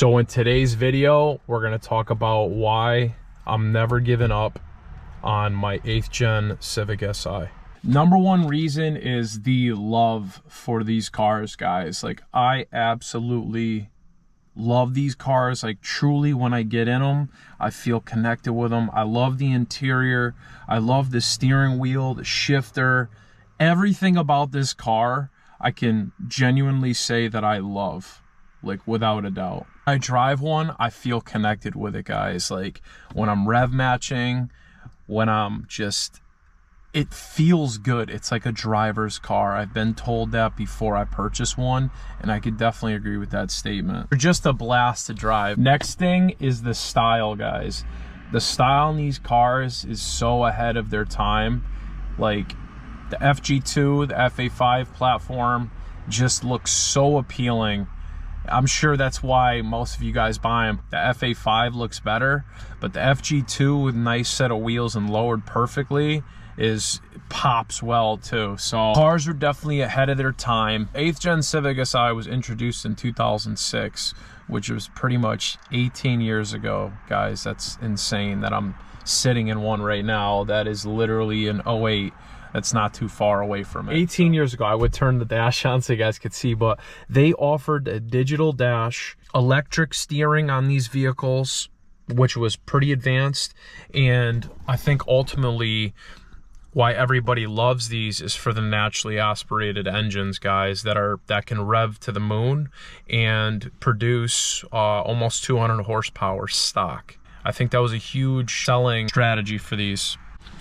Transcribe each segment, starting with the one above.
So in today's video, we're going to talk about why I'm never giving up on my 8th gen Civic Si. Number one reason is the love for these cars, guys. Like, I absolutely love these cars. Like, truly, when I get in them, I feel connected with them. I love the interior. I love the steering wheel, the shifter. Everything about this car, I can genuinely say that I love, like, without a doubt. I drive one, I feel connected with it, guys. Like, when I'm rev matching, when I'm just, it feels good. It's like a driver's car. I've been told that before I purchased one, and I could definitely agree with that statement. They're just a blast to drive. Next thing is the style, guys. The style in these cars is so ahead of their time. Like, the FG2, the FA5 platform just looks so appealing. I'm sure that's why most of you guys buy them. The FA5 looks better, but the FG2 with a nice set of wheels and lowered perfectly pops well too. So cars are definitely ahead of their time. 8th gen Civic Si was introduced in 2006, which was pretty much 18 years ago, guys. That's insane that I'm sitting in one right now that is literally an 08. That's not too far away from it. 18 years ago, I would turn the dash on so you guys could see, but they offered a digital dash, electric steering on these vehicles, which was pretty advanced. And I think ultimately why everybody loves these is for the naturally aspirated engines, guys, that can rev to the moon and produce almost 200 horsepower stock. I think that was a huge selling strategy for these.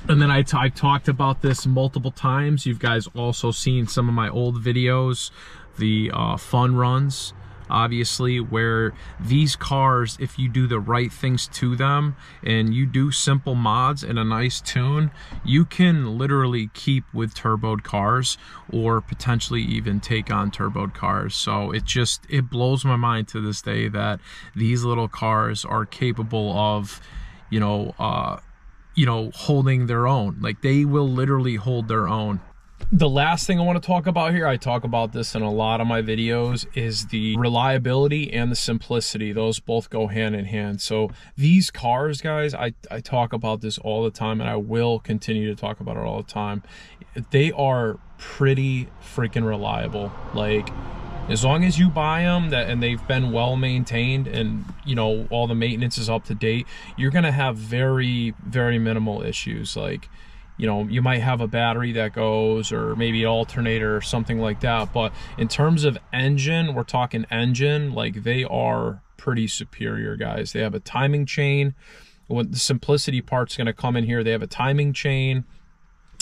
And then I talked about this multiple times. You guys also seen some of my old videos, the fun runs, obviously, where these cars, if you do the right things to them and you do simple mods and a nice tune, you can literally keep with turboed cars or potentially even take on turboed cars. So it blows my mind to this day that these little cars are capable of, holding their own. Like, they will literally hold their own. The last thing I want to talk about here, I talk about this in a lot of my videos, is the reliability and the simplicity. Those both go hand in hand. So these cars, guys, I talk about this all the time, and I will continue to talk about it all the time. They are pretty freaking reliable. Like, as long as you buy them and they've been well maintained and, all the maintenance is up to date, you're going to have very, very minimal issues. Like, you might have a battery that goes, or maybe an alternator or something like that. But in terms of engine, we're talking engine, like, they are pretty superior, guys. They have a timing chain. When the simplicity part's going to come in here, they have a timing chain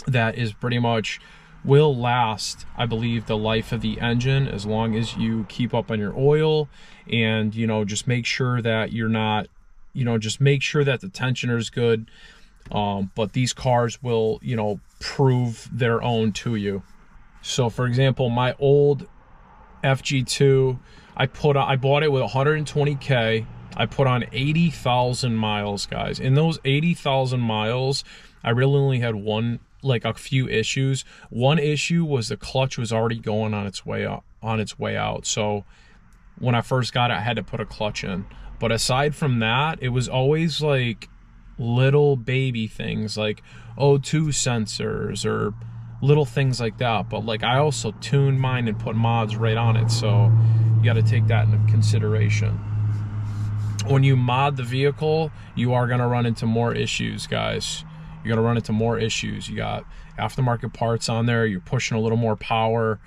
that is pretty much will last, I believe, the life of the engine, as long as you keep up on your oil and, just make sure that you're not, just make sure that the tensioner is good. But these cars will, prove their own to you. So for example, my old FG2, I bought it with 120K. I put on 80,000 miles, guys. In those 80,000 miles, I really only had a few issues. One issue was the clutch was already going on its way out. So when I first got it, I had to put a clutch in. But aside from that, it was always like little baby things like O2 sensors or little things like that. But like, I also tuned mine and put mods right on it, so you got to take that into consideration. When you mod the vehicle, you are going to run into more issues, guys. You're going to run into more issues. You got aftermarket parts on there. You're pushing a little more power.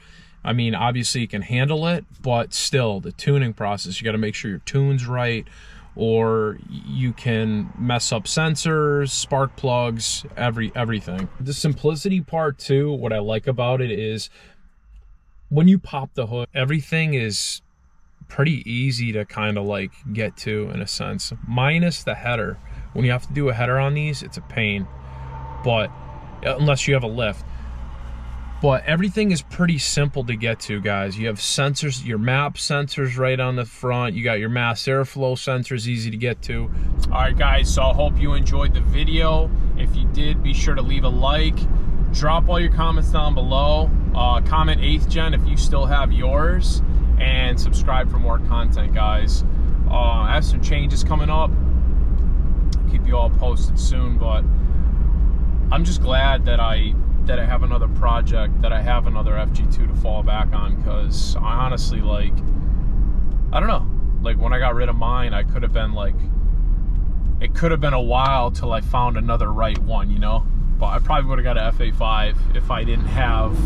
I mean, obviously you can handle it, but still, the tuning process, you got to make sure your tune's right, or you can mess up sensors, spark plugs, everything. The simplicity part too, what I like about it is when you pop the hood, everything is pretty easy to kind of like get to, in a sense, minus the header. When you have to do a header on these, it's a pain, but unless you have a lift. But everything is pretty simple to get to, guys. You have sensors, your map sensors right on the front. You got your mass airflow sensors, easy to get to. All right, guys, so I hope you enjoyed the video. If you did, be sure to leave a like. Drop all your comments down below. Comment 8th gen if you still have yours. And subscribe for more content, guys. I have some changes coming up. I'll keep you all posted soon, but I'm just glad that I have another project, that I have another FG2 to fall back on, because I honestly, like, I don't know, like when I got rid of mine, I could have been like, it could have been a while till I found another right one, you know? But I probably would have got an FA5 if I didn't have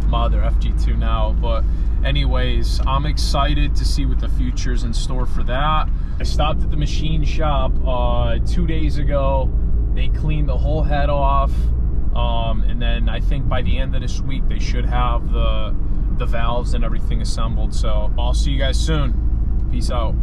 my other FG2 now. But anyways, I'm excited to see what the future's in store for that. I stopped at the machine shop 2 days ago. They cleaned the whole head off. And then I think by the end of this week, they should have the valves and everything assembled. So I'll see you guys soon. Peace out.